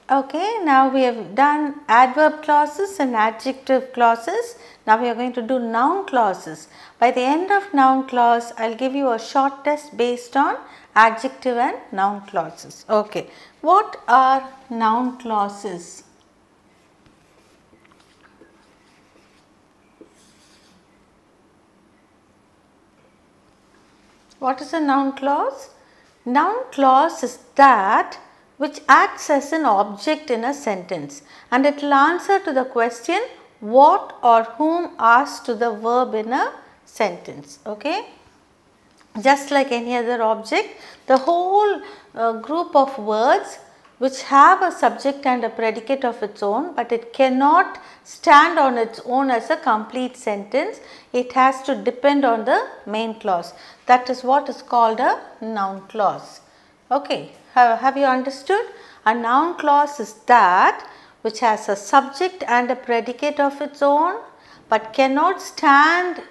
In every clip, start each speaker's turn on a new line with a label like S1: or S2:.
S1: Okay, now we have done adverb clauses and adjective clauses. Now we are going to do noun clauses. By the end of noun clause, I will give you a short test based on adjective and noun clauses. Okay, what are noun clauses? What is a noun clause? Noun clause is that which acts as an object in a sentence, and it will answer to the question what or whom asked to the verb in a sentence. Okay? Just like any other object, the whole group of words which have a subject and a predicate of its own, but it cannot stand on its own as a complete sentence. It has to depend on the main clause. That is what is called a noun clause. Okay, have you understood? A noun clause is that which has a subject and a predicate of its own, but cannot stand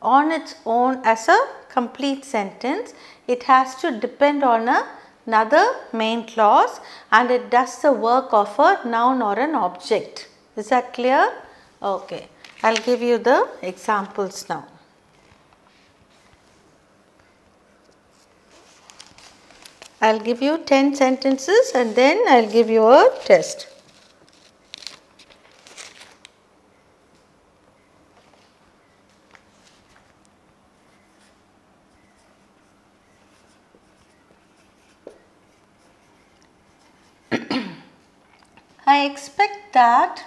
S1: on its own as a complete sentence. It has to depend on another main clause, and it does the work of a noun or an object. Is that clear? Okay, I will give you the examples now. I will give you 10 sentences and then I will give you a test. I expect that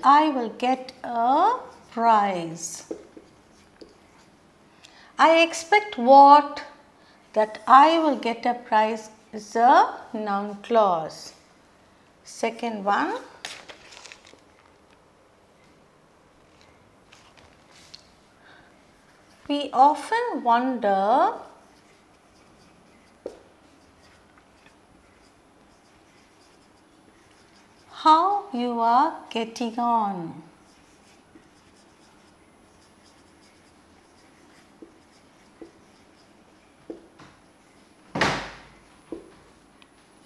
S1: I will get a prize. I expect what? That I will get a prize is a noun clause. Second one. We often wonder how you are getting on.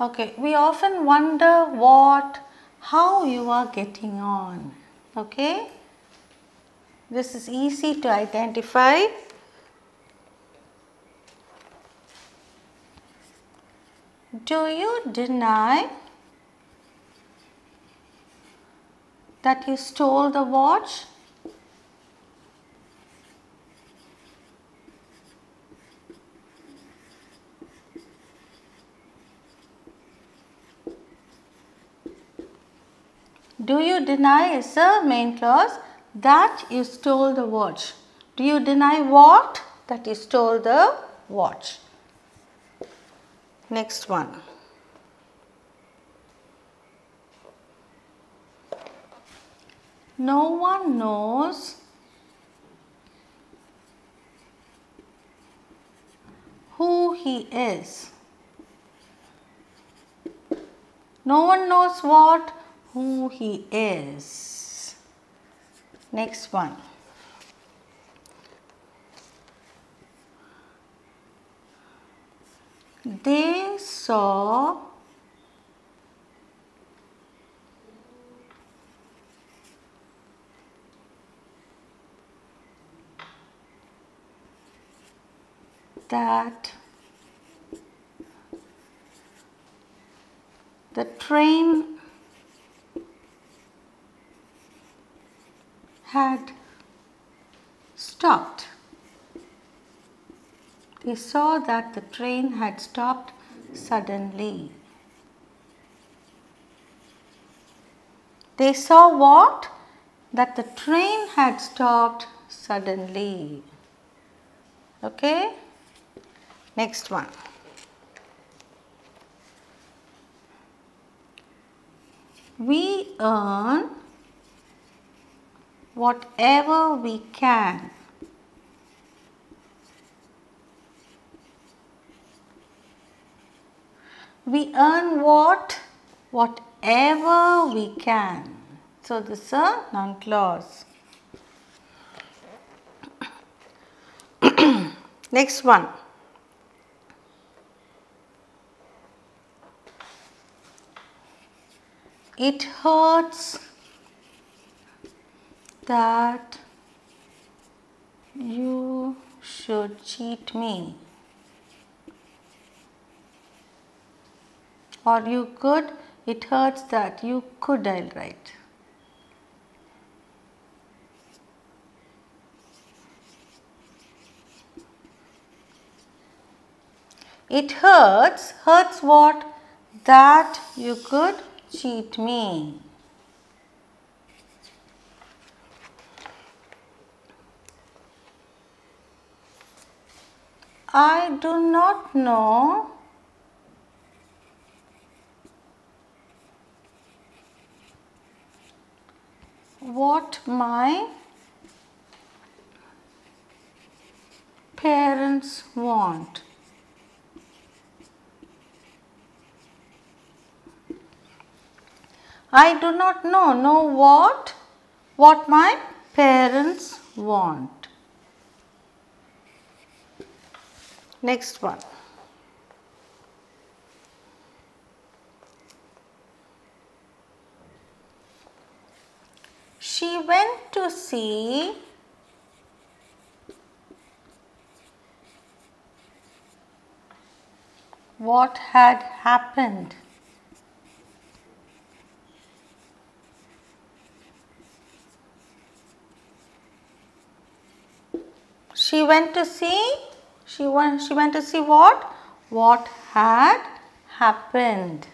S1: Okay, we often wonder how you are getting on. Okay, this is easy to identify. Do you deny that you stole the watch? Do you deny is a main clause, that you stole the watch. Do you deny what? That you stole the watch. Next one. No one knows who he is. No one knows what? Who he is. Next one. They saw that the train had stopped. They saw that the train had stopped suddenly. They saw what? That the train had stopped suddenly. Okay? Next one. We earn whatever we can. We earn what? Whatever we can. So this is a noun clause. Next one. It hurts that you should cheat me. Or you could, it hurts that you could, I'll write. It hurts what? That you could cheat me. I do not know what my parents want. I do not know what my parents want. Next one. She went to see what had happened. She went to see what? What had happened.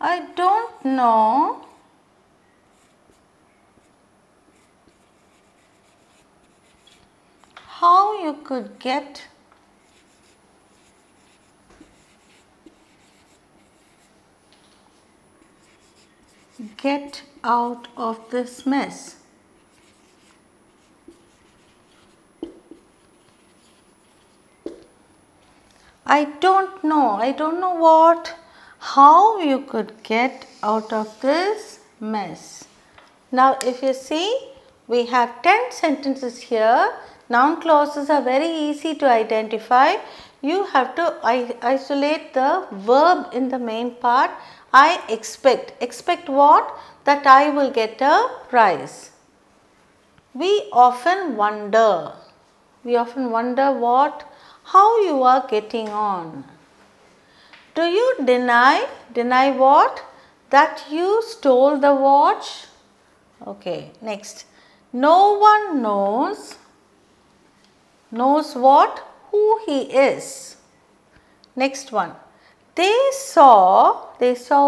S1: I don't know how you could get out of this mess. I don't know what, how you could get out of this mess. Now if you see, we have 10 sentences here. Noun clauses are very easy to identify. You have to isolate the verb in the main part. I expect. Expect what? That I will get a prize. We often wonder. What? How you are getting on. Do you deny? Deny what? That you stole the watch. Okay, next. No one knows what? Who he is. Next one. They saw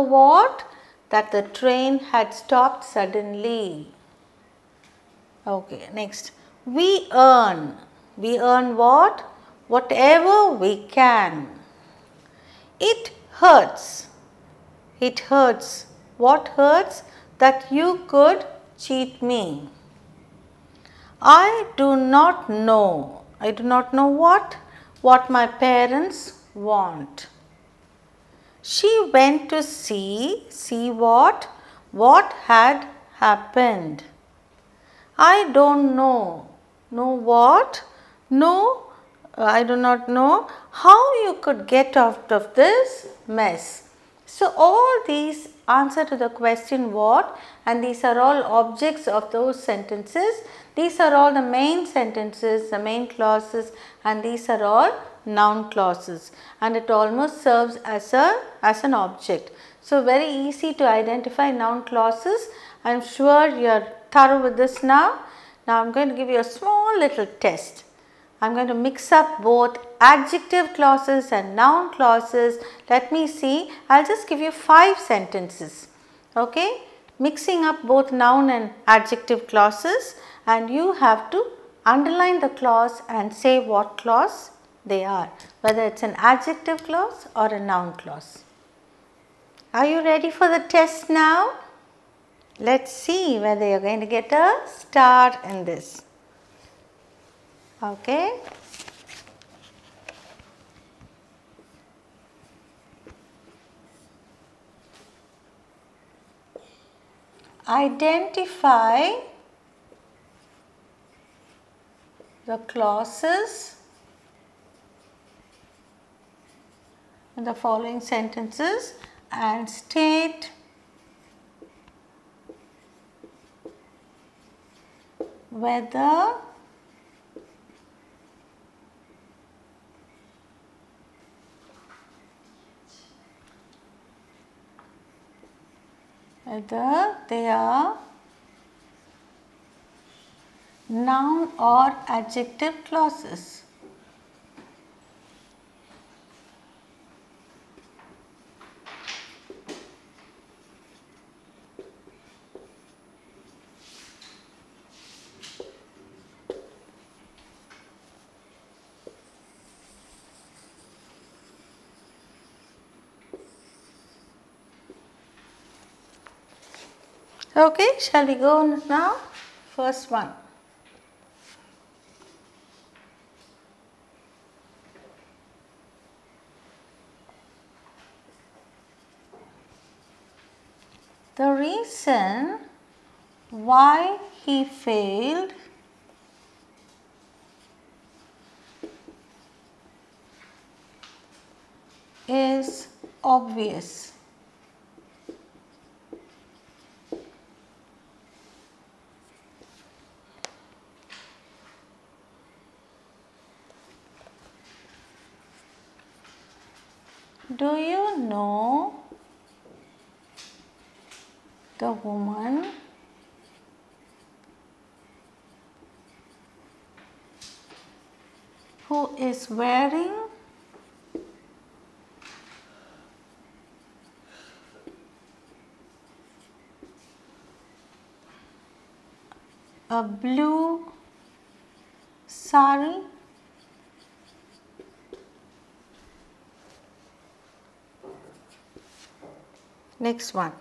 S1: what? That the train had stopped suddenly. Okay, next. We earn what? Whatever we can. It hurts. What hurts? That you could cheat me. I do not know what my parents want. She went to see what had happened. I don't know what? I do not know how you could get out of this mess. So all these answer to the question what, and these are all objects of those sentences. These are all the main sentences, the main clauses, and these are all noun clauses, and it almost serves as an object. So very easy to identify noun clauses. I am sure you are thorough with this now. Now I am going to give you a small little test. I am going to mix up both adjective clauses and noun clauses. Let me see. I will just give you 5 sentences. Okay, mixing up both noun and adjective clauses, and you have to underline the clause and say what clause they are, whether it is an adjective clause or a noun clause. Are you ready for the test now? Let us see whether you are going to get a star in this. Okay. Identify the clauses in the following sentences and state whether they are noun or adjective clauses. Okay, shall we go now? First one. The reason why he failed is obvious. Do you know the woman who is wearing a blue sari? Next one.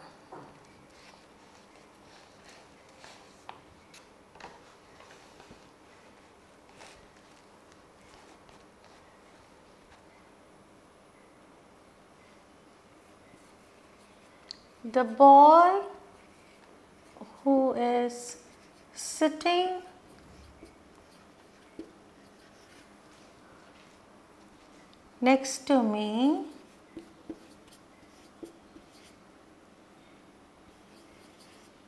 S1: The boy who is sitting next to me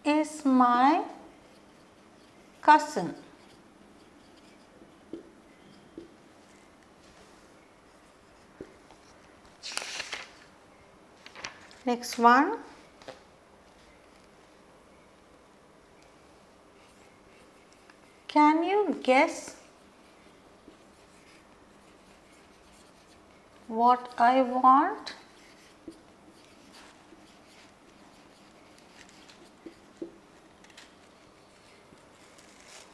S1: is my cousin. Next one. Can you guess what I want?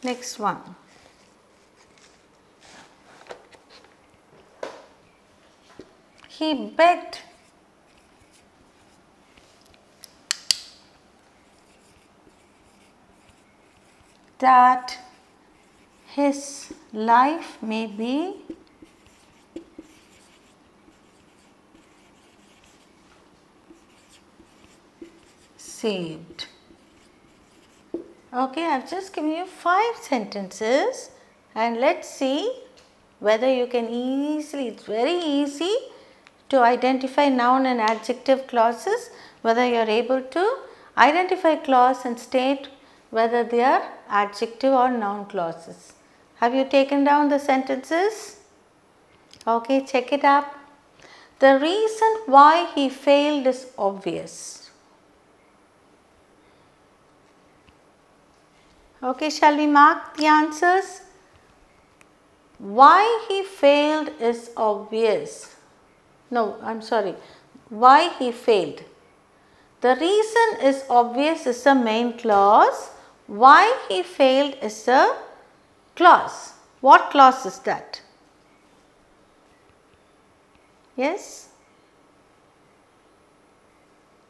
S1: Next one. He begged that his life may be saved. Okay, I have just given you 5 sentences and let's see whether you can easily, it's very easy to identify noun and adjective clauses, whether you are able to identify clause and state whether they are adjective or noun clauses. Have you taken down the sentences? Okay, check it up. The reason why he failed is obvious. Okay, shall we mark the answers? Why he failed is obvious. No, I am sorry. Why he failed. The reason is obvious is the main clause. Why he failed is a clause. What clause is that? Yes?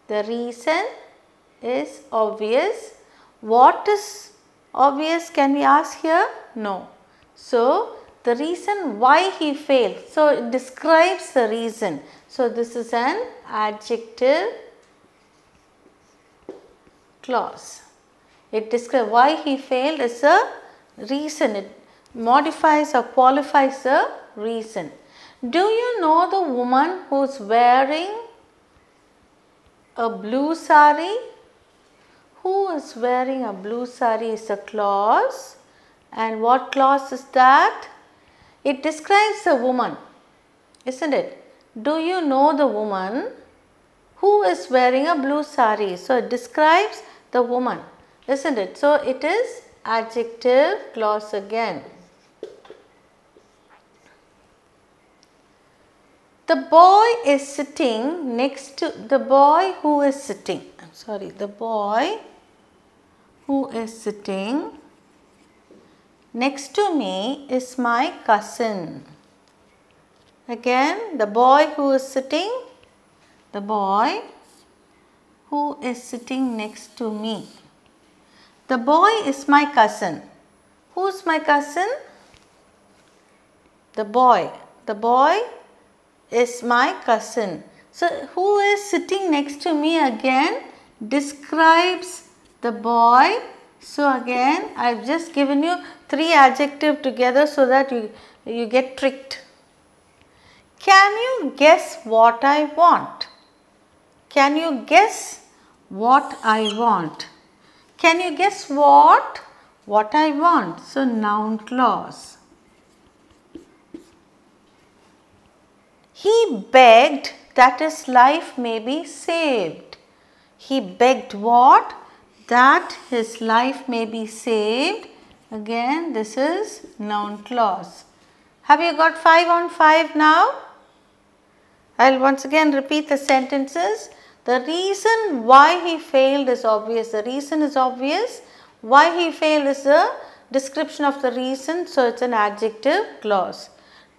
S1: The reason is obvious. What is obvious, can we ask here? No. So, the reason why he failed. So, it describes the reason. So, this is an adjective clause. it describes why he failed is a reason. It modifies or qualifies the reason. Do you know the woman who is wearing a blue sari? Who is wearing a blue sari is a clause. And what clause is that? It describes a woman, isn't it? Do you know the woman who is wearing a blue sari? So it describes the woman, isn't it? So it is adjective clause again. The boy is sitting next to the boy who is sitting. The boy who is sitting next to me is my cousin. Again, the boy who is sitting, the boy who is sitting next to me. The boy is my cousin. Who is my cousin? The boy. The boy is my cousin. So, who is sitting next to me again describes the boy. So, again I have just given you 3 adjectives together so that you get tricked. Can you guess what I want? Can you guess what I want? Can you guess what? What I want. So, noun clause. He begged that his life may be saved. He begged what? That his life may be saved. Again, this is noun clause. Have you got 5 on 5 now? I will once again repeat the sentences. The reason why he failed is obvious. The reason is obvious. Why he failed is the description of the reason. So, it is an adjective clause.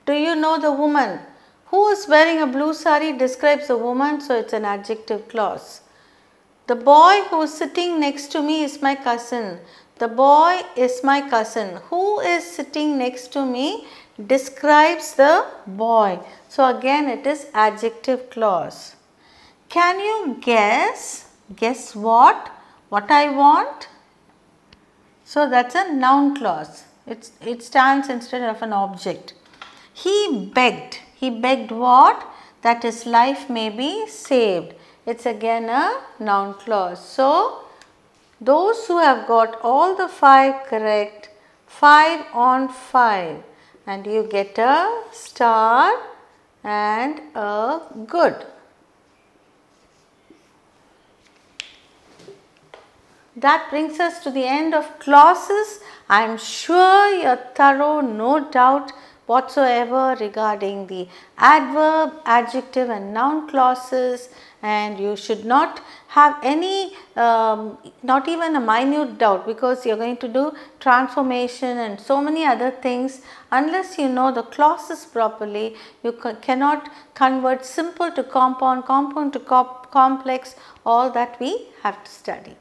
S1: Do you know the woman who is wearing a blue sari describes the woman. So, it is an adjective clause. The boy who is sitting next to me is my cousin. The boy is my cousin. Who is sitting next to me describes the boy. So, again it is adjective clause. Can you guess? Guess what? What I want? So, that is a noun clause. It stands instead of an object. He begged. He begged what? That his life may be saved. It is again a noun clause. So, those who have got all the 5 correct, 5 on 5, and you get a star and a good. That brings us to the end of clauses. I am sure you are thorough, no doubt whatsoever regarding the adverb, adjective and noun clauses, and you should not have any not even a minute doubt, because you are going to do transformation and so many other things. Unless you know the clauses properly, you cannot convert simple to compound, compound to complex, all that we have to study.